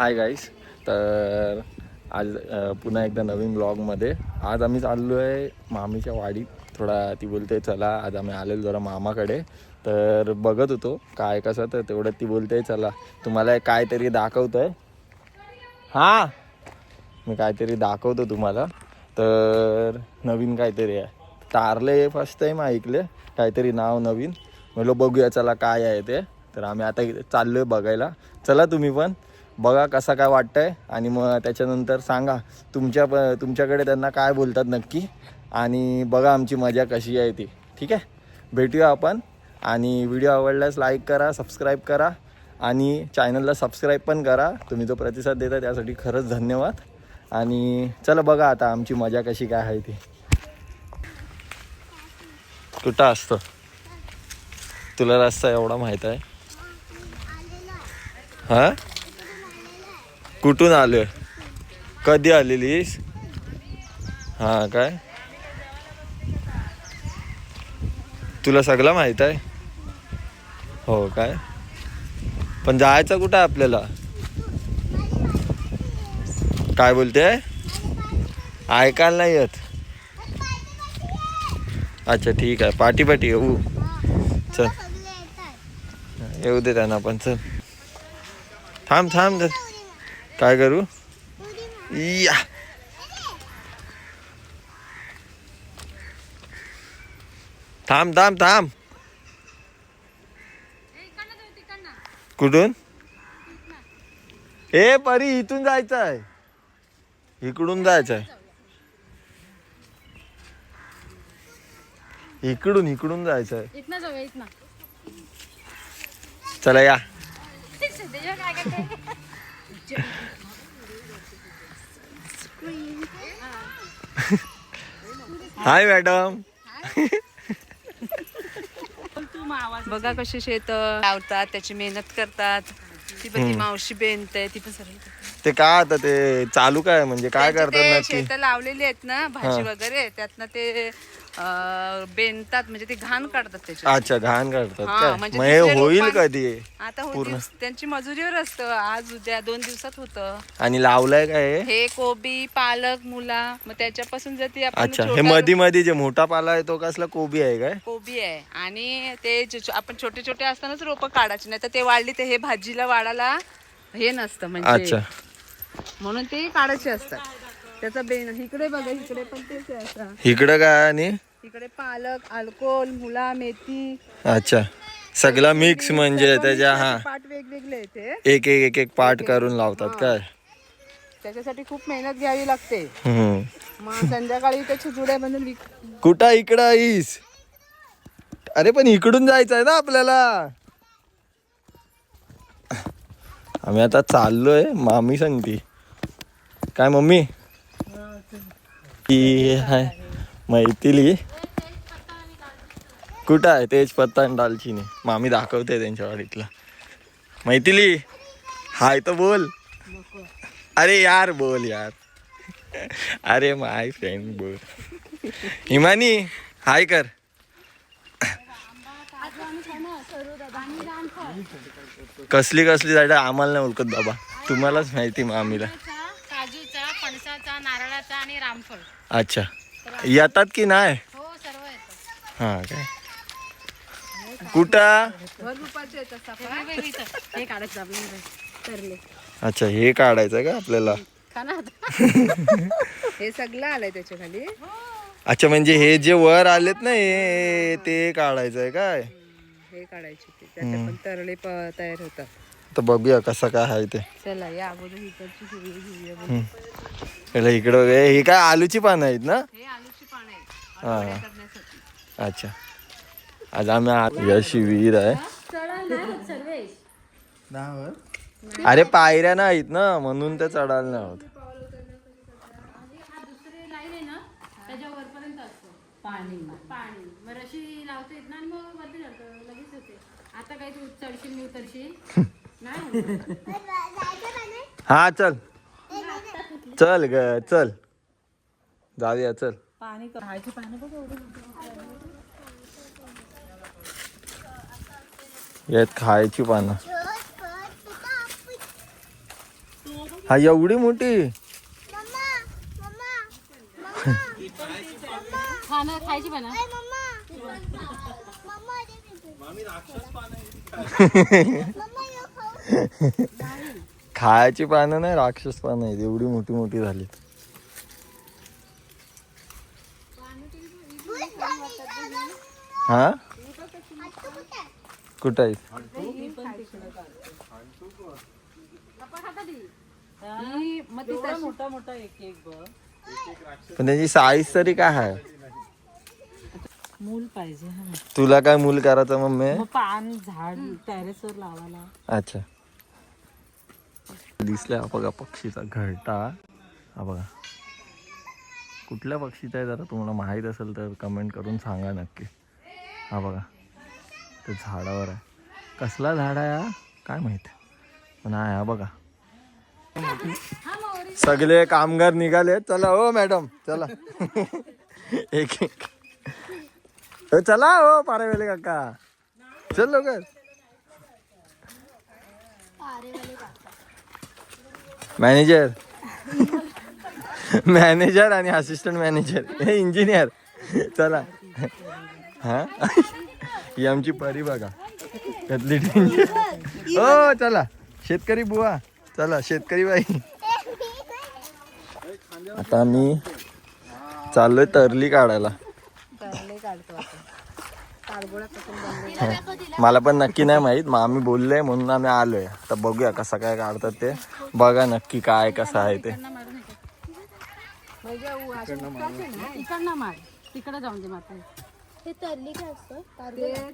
Hi guys. तर आज पुन्हा एकदा नवीन ब्लॉगमध्ये. आज आम्ही चाललो आहे मामीच्या वाडीत. थोडा ती बोलते चला, आज आम्ही आलेलो जरा मामाकडे. तर बघत होतो काय कसं, तर तेवढं ती बोलते चला तुम्हाला काहीतरी दाखवतो आहे. हां, मी काहीतरी दाखवतो तुम्हाला. तर नवीन काहीतरी आहे. तारले फर्स्ट टाईम ऐकले, काहीतरी नाव नवीन. म्हणलं बघूया चला काय आहे ते. तर आम्ही आता चाललो आहे बघायला. चला तुम्ही पण बघा कसं काय वाटतंय आणि मग त्याच्यानंतर सांगा तुमच्याकडे त्यांना काय बोलतात नक्की. आणि बघा आमची मजा कशी आहे ती. ठीक आहे, भेटूया आपण. आणि व्हिडिओ आवडल्यास लाईक करा, सबस्क्राईब करा आणि चॅनलला सबस्क्राईब पण करा. तुम्ही जो प्रतिसाद देता त्यासाठी खरंच धन्यवाद. आणि चला बघा आता आमची मजा कशी काय आहे ती. कुठं असतं तुला रस्ता एवढा माहीत आहे? हां, कुठून आलोय? कधी आलेलीस? हां काय, तुला सगळं माहीत आहे? हो काय, पण जायचं कुठं आहे आपल्याला? काय बोलते? ऐकायला नाही येत. अच्छा ठीक आहे, पाठी पाठी येऊ. चल येऊ दे त्यांना पण. चल थांब थांब. काय करू? या थांब थांब थांब. कुठून? ए परी, इथून जायचं आहे. इकडून जायचं आहे. इकडून इकडून जायचं आहे. चला या. हाय मॅडम. बघा कशी शेत लावतात, त्याची मेहनत करतात. ती पण ती मावशी बेनत आहे, ती पण सर्व ते काय आता ते चालू काय म्हणजे काय करतात नक्की? शेत लावलेली आहेत ना भाजी वगैरे, त्यातनं ते बेनतात, म्हणजे ते घाण काढतात त्याची. अच्छा, घाण काढतात काय? म्हणजे मग हे दुसरे होईल रोपं कधी? आता होतील, त्यांची मजुरीवर असतं. आज उद्या 2 दिवसात होतं. आणि लावलंय काय हे कोबी, पालक, मुला, मग त्याच्यापासून जर ती आपण अच्छा, हे मध्ये मध्ये जे मोठा पाला आहे तो कसला कोबी आहे काय? कोबी आहे. आणि ते आपण छोटे छोटे असतानाच रोपं काढायचे, नाही तर ते वाढली ते हे भाजीला वाढायला हे नसतं, म्हणजे अच्छा, म्हणून ते काढायचे असतात. त्याचा बेन इकडे बघा, इकडे पण तेच आहे. असं इकडं काय आणि इकडे पालक, अल्कोल, मुला, मेथी. अच्छा, सगळा मिक्स म्हणजे त्याच्या. हा, पाट वेगवेगळे आहेत ते. एक एक एक एक पार्ट करून लावतात काय? त्याच्यासाठी खूप मेहनत घ्यावी लागते. मग संध्याकाळी त्याची जुड्या बांधून कुठं इकडं आईस? अरे पण इकडून जायचं आहे ना आपल्याला. आम्ही आता चाललोय. मामी सांगती काय मम्मी? की हाय मैथिली. कुठं आहे तेज पत्ता आणि दालचिनी? मामी दाखवते त्यांच्या वाडीतला. मैथिली हाय तर बोल. अरे यार बोल यार. अरे माय फ्रेंड बोल. हिमानी हाय कर. कसली कसली झाडं आम्हाला नाही ओळखत बाबा, तुम्हालाच माहिती मामीला. काजूचा, फणसाचा, नारळाचा आणि रामफळ. अच्छा, येतात की नाही? हो, सर्व येतात. हा काय, कुठं? हे काढायचं आपल्याला. अच्छा, हे काढायचं का आपल्याला? हे सगळं आलंय त्याच्या खाली. अच्छा, म्हणजे हे जे वर आलेत ना हे ते काढायचं आहे काय? हे काढायचे ते, त्याचे पण तरळे तयार होतात. तर बघूया कसं काय आहे ते. चला या अगोदर इकडची हिरवी घेऊया. इकडं हे काय आलूची पानं आहेत ना? हे आलूची पानं आहेत हा, करण्यासाठी. अच्छा. आज आम्ही यशी विहीर आहे. अरे पायऱ्या नाहीत ना म्हणून ते चढायला नाही होत. पाणी मग रशी लावता येत ना, आणि मग वरती जातं लगेच होते. आता काही तू चढशील मी उतरशील नाही. हा चल चल ग चल जाऊया चल. पाणी खायचं पाणी बघ एवढं. यात खायची पानं. हा एवढी मोठी खाणं खायची पण हा. खायची पानं नाही, राक्षस पानं आहेत. एवढी मोठी मोठी झाली. हा कुठं आहे? मोठा मोठा एक एक बघ. पण त्याची साईज तरी काय आहे? मूल पाहिजे हा. तुला काय मूल करायचं मम्मी? मग पान झाड टेरेसवर लावायला. अच्छा दिसला हा बघा पक्षीचा घरटा. हा बघा कुठल्या पक्षीचा आहे जरा तुम्हाला माहीत असेल तर कमेंट करून सांगा नक्की. हा बघा ते झाडावर आहे. कसला झाड आहे हा काय माहित पण आहे. हा बघा सगळे कामगार निघाले. चला हो मॅडम चला एक एक चला हो पारेवाले काका चल लवकर. मॅनेजर मॅनेजर आणि असिस्टंट मॅनेजर हे इंजिनियर. चला हा ही आमची परी बघा त्यातली डेंजर. हो चला शेतकरी बुवा चला शेतकरी बाई. आता मी चाललोय तरली काढायला. मला पण नक्की नाही माहित मग आम्ही बोललोय म्हणून आम्ही आलोय. आता बघूया कसं काय काढतात ते. बघा नक्की काय कसं आहे ते. इकडनं मार तिकडे जाऊन दे मात्र. हे तरली काय असतं?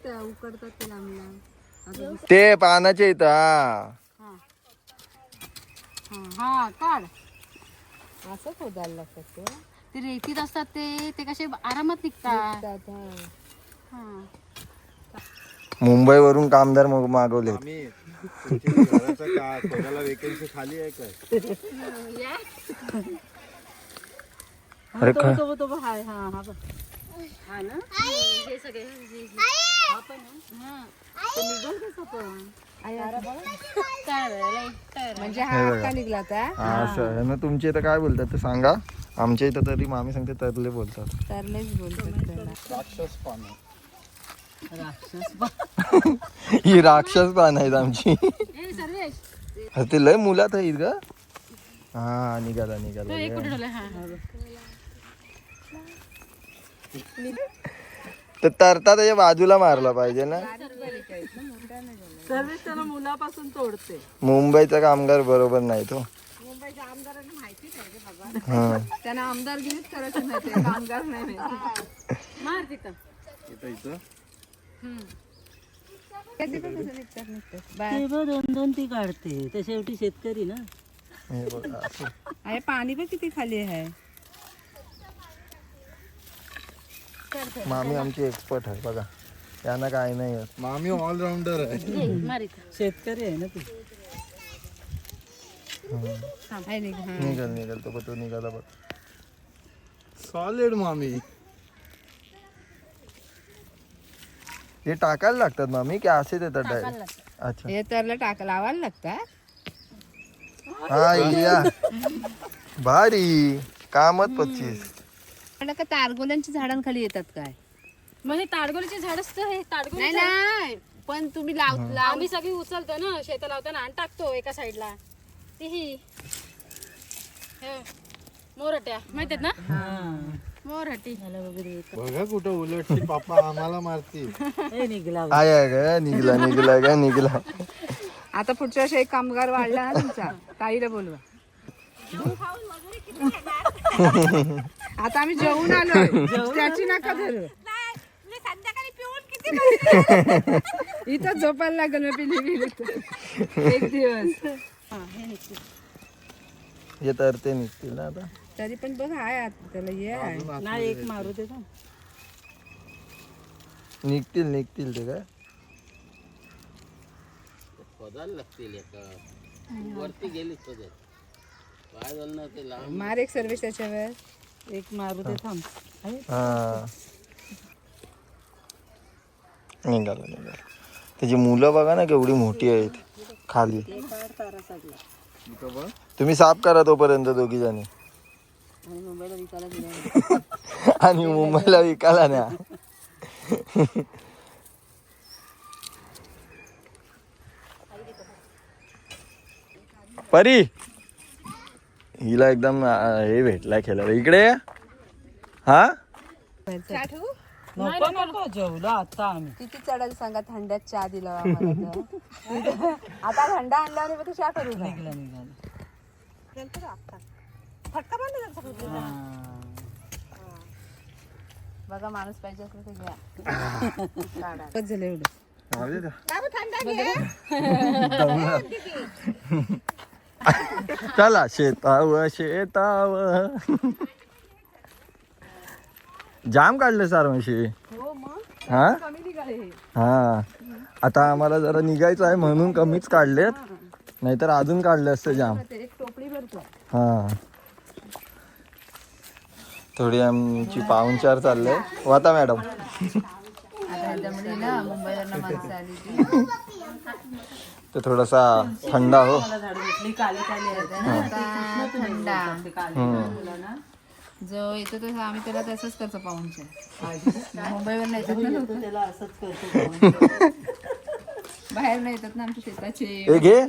ते उकडतात ते लांबला. ते पानाचे इथं हा हा काढ. असं खोदायला लागतात ते रेतीत असतात ते कसे आरामात निघतात. हा मुंबईवरून कामदार मागवले. खाली आहे काय? अरे काय तो हाय हा हा बघ. हा ना हे सगळे हा पण हा ते निघून कसं पण म्हणजे हा आता निघला होता. हा असं आहे ना. तुमच्या इथं काय बोलतात ते सांगा. आमच्या इथं तरी मामी सांगते तरले बोलतात. तरलेच बोलतात. राक्षस पानं. ही राक्षस पान आहेत आमची. ए सर्वेश ते लय मुलात आहेत ग. हा निघाला निघाला. एक कुठे ठेवलं. हा तर तरता त्याच्या बाजूला मारला पाहिजे ना. सर्वेश त्याला मुलापासून तोडते. मुंबईचा कामगार बरोबर नाही तो. मुंबईच्या आमदारांना माहिती नाही बाबा. हा त्यांना आमदारगिरीच करायचं नाही. कामगार नाही मार तिथं. दोन दोन ती काढते ते शेवटी शेतकरी ना. हे बघा असं. अरे पाणी पण किती खाली आहे. मामी आमची एक्सपर्ट आहे बघा. त्यांना काय नाही येत. मामी ऑलराऊंडर आहे. शेतकरी आहे ना तू. निघाल निघाल तो निघाला बघ. सॉलिड मामी. हे टाकायला लागतात मामी की असेच येतात डायरेक्ट? अच्छा हे तरला लावायला लागतात. हा या भारी कामत 25. का तारगोल्यांच्या झाडांखाली येतात काय? म्हणजे ताडगोलीचे झाड असतं हे. नाही नाही पण तुम्ही आम्ही सगळी उचलतो ना शेत लावताना आणि टाकतो एका साईडला. ती मोरट्या माहितीत ना. मोरटी बघा कुठं उलटची पापा आम्हाला मारती. निघला आय ग निघला निघला ग निघला. आता पुढच्या वर्षी एक कामगार वाढला ना तुमचा ताईला बोलवा. आता आम्ही जेवून आलो त्याची नका धरू. इथं झोपायला लागल पिली गेली एक दिवस. हे तर ते निघतील ना आता. तरी पण बघ हाय आता त्याला ये आहे. नाही एक मारू दे ना. निघतील निघतील ते काय. मार एक सर्विस त्याच्यावर. एक मारू दे थांब. हा निघाला निघाला. त्याची मुलं बघा ना केवढी मोठी आहेत खाली. इथं बघ तुम्ही साफ करा तोपर्यंत दोघी जणी आणि मुंबईला विकायला गेल्या. आणि मुंबईला विकायला न्या. परी हिला एकदम हे भेटलाय खेळायला. इकडे ये. हा नको नको जेवलो आता आम्ही. किती चढायला सांगा, थंड्यात चहा दिला आम्हाला तर. आता थंडा आणल्यावर मग तू चहा करू का? निघालं निघालं. बघा माणूस पाहिजे असलं तर घ्या. बस झालं एवढं. चला शेताव जाम काढले सार म्हशी. हा हा आता आम्हाला जरा निघायचं आहे म्हणून कमीच काढलेत, नाहीतर अजून काढले असते जाम. एक टोपली भरतो. हा थोडी आमची पाहुणचार चाललंय. वाता मॅडम आता ह्याच्यामध्ये ना मुंबईवरनं माणसं आली ती ते थोडासा थंडा हो. झाडू घेतली काली काली आता थंडा हम्म. जो येतो तो आम्ही त्याला तसंच करतो पाहूनच्या. मुंबईवर नाही येतात ना लोक, त्याला असंच करतो. बाहेर नाही येतात ना आमच्या शेताचे. हे घे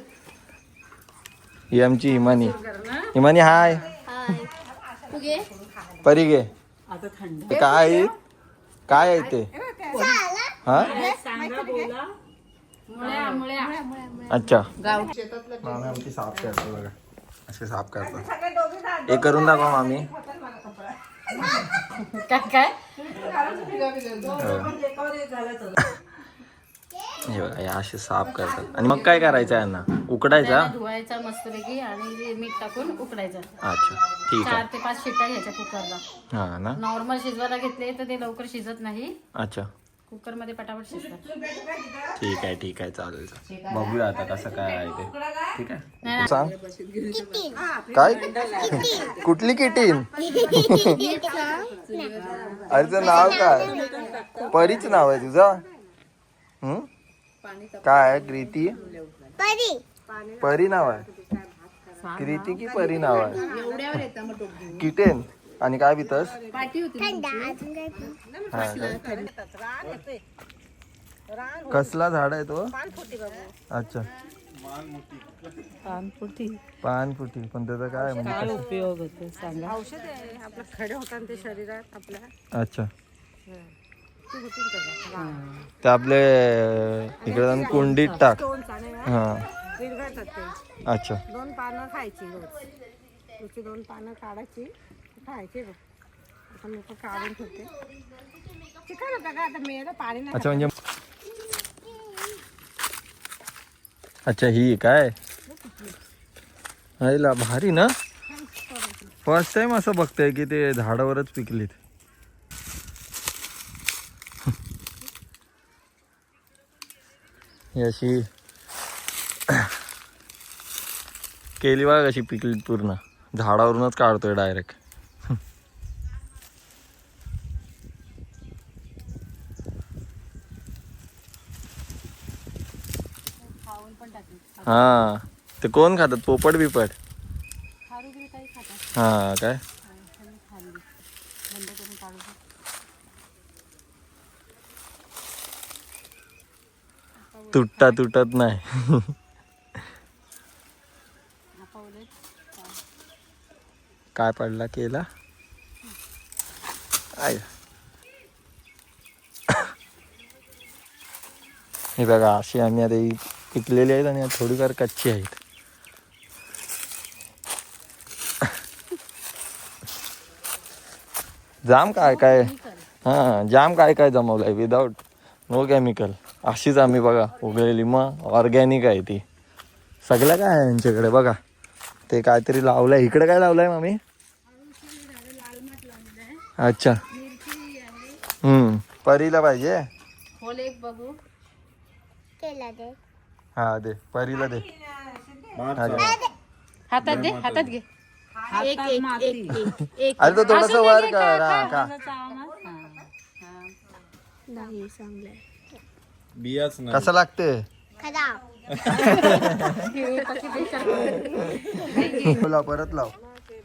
ही आमची हिमानी. हिमानी हाय. तू घे. परी घे. आता थंड ते काय आहे? काय आहे ते? हा सांगा बोला. अच्छा गाव मामी आमची साफ करतो बघा. असे साफ करतात. हे करून दाखवा मामी. काय हे बघा हे असे साफ करतात. आणि मग काय करायचं यांना? उकडायचा. धुवायचा मस्तपैकी आणि मीठ टाकून उकडायचं. अच्छा ठीक 4 आहे. ते 5 शिट्ट्या घ्यायच्या कुकरला. हा ना. नॉर्मल शिजवायला घेतले तर ते लवकर शिजत नाही, अच्छा कुकर मध्ये पटापट शिजतात. ठीक आहे चालेल. बघूया आता कसं काय आहे ते. ठीक आहे सांग. काय कुठली किटीन? अरे तुझं नाव काय? परीच नाव आहे तुझं? हम्म काय आहे? कृती परी नाव आहे. कृती की परी नाव आहे? एवढ्यावर येतं मग टोपली. किटेन. आणि काय पितस? पाठी होती हा काय? कसला झाड आहे तो? अच्छा पानफुटी. पण त्याचा काय काय म्हणजे? उपयोग होतो सांगा. अच्छा ते आपले इकडे जाऊन कुंडीत टाक. हा अच्छा 2 पानं खायची रोज. तुझी 2 पानं काढायची खायची बघ. आता मी काढून ठेवते. चिकन होता का आता मी पाणी नाही. अच्छा म्हणजे अच्छा ही काय आईला भारी ना. फर्स्ट टाइम असं बघतोय की ते झाडावरच पिकलीत. ही अशी केली बघा कशी पिकलीत पूर्ण. झाडावरूनच काढतोय डायरेक्ट. हा ते कोण खातात? पोपट बिपट. हा काय तुटत नाही. काय पडला केला आय. हे बघा अशी आम्ही आता ही पिकलेली आहेत आणि थोडीफार कच्ची आहेत. जाम काय हा जाम काय जमवलंय विदाउट नो केमिकल. अशीच आम्ही बघा उगलेली मग ऑर्गॅनिक आहे ती. सगळं काय आहे यांच्याकडे बघा. ते काहीतरी लावलंय. इकडे काय लावलंय मामी? अच्छा परीला पाहिजे. खोल एक बघू. केला दे. हा दे परीला दे. हातात घे, हातात घे. अरे तो थोडस वर कर. हा का नाही चांगलं. बियाच नाही. कसं लागते? खराब. बोला परत लाव.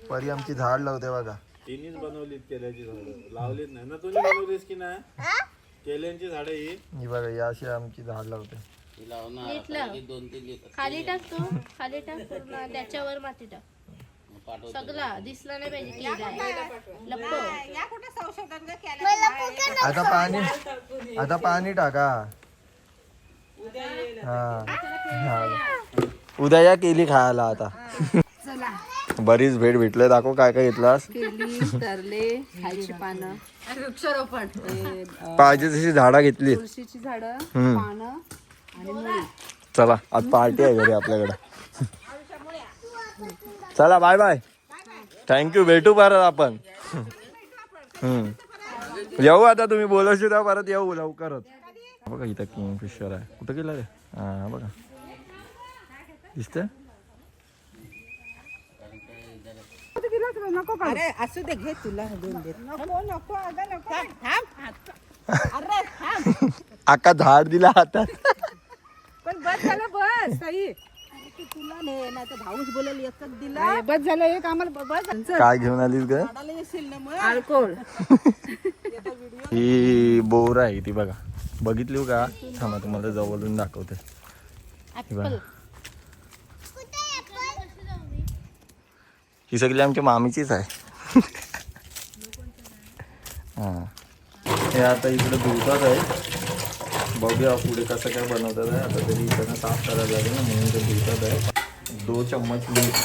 परी आमची झाड लावते बघा. तिनेच बनवलीत केल्याची झाडं, लावलीत नाही ना. तुम्ही बनवलीस की नाही केल्यांची झाडं ही बघा या अशी आमची झाड लावते. खाली टाक तू, खाली टाक पूर्ण, त्याच्यावर माती टाक. सगळा दिसला नाही पाहिजे केला लपव. या कुठे संशोधन ग केलं? आता पाणी टाका. हा उद्या या केली खायला. आता बरीच भेट भेटले. दाखव काय काय घेतलास. केली, तरले, खायची पानं, वृक्षारोपण, पाहिजे तशी झाडा घेतली. तुळशीची झाडं, पानं आणि मुळी. चला आज पार्टी आहे घरी आपल्याकडे. चला बाय बाय. थँक्यू. भेटू परत आपण. येऊ आता. तुम्ही बोलवशी त्या परत येऊ लवकरच. बघा इथं किंगफिशर आहे. कुठं गेला रे. हा बघा दिसतंय. नको अरे असू दे, घे तुला दोन दे. नको नको अगं नको. थांब. अरे थांब. आका झाड दिला हातात. पण बस झालं, बस ताई. अरे ते तुला नाही तर भाऊच बोलेल एकच दिला. बस झालं एक आम्हाला. बस काय घेऊन आलीस ग. झाडाला येशील ना मग. अल्कोहोल. ही बोर आहे ती बघा. बघितली का. थांबा तुम्हाला जवळून दाखवते. ही बघा. ही सगळी आमच्या मामीचीच आहे. हा हे आता इकडे धुतात आहे. बघूया पुढे कसं काय बनवतात आहे. आता तरी इकडनं साफ करायला लागेल ना म्हणून ते धुतात आहे. 2 चम्मच मीठ.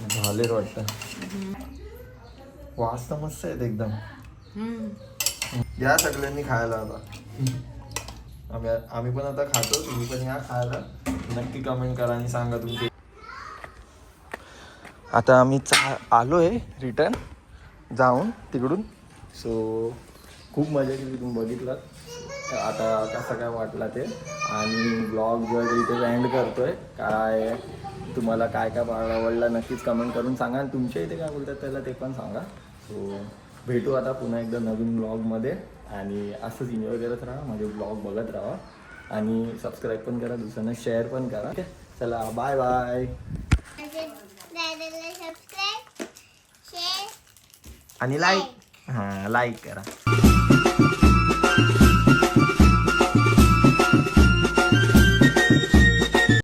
झाले वाटतं. वास तर मस्त आहेत एकदम. या सगळ्यांनी खायला आता. आम्ही पण आता खातो. तुम्ही पण या खायला. नक्की कमेंट करा आणि सांगा तुमची. आता आम्ही आलोय रिटर्न जाऊन तिकडून. सो खूप मजा केली. तुम्ही बघितलात. आता कसं काय वाटला ते. आणि ब्लॉग जो आहे इथे एंड करतोय. काय तुम्हाला काय काय आवडला नक्कीच कमेंट करून सांगा. आणि तुमच्या इथे काय बोलतात त्याला ते पण सांगा. सो भेटू आता पुन्हा एकदा नवीन ब्लॉगमध्ये. आणि असंच एन्जॉय करत राहा. माझे ब्लॉग बघत राहा. आणि सबस्क्राईब पण करा. दुसऱ्यांना शेअर पण करा. चला बाय बाय. सबस्क्राईब, शेअर आणि लाईक. हां लाईक करा.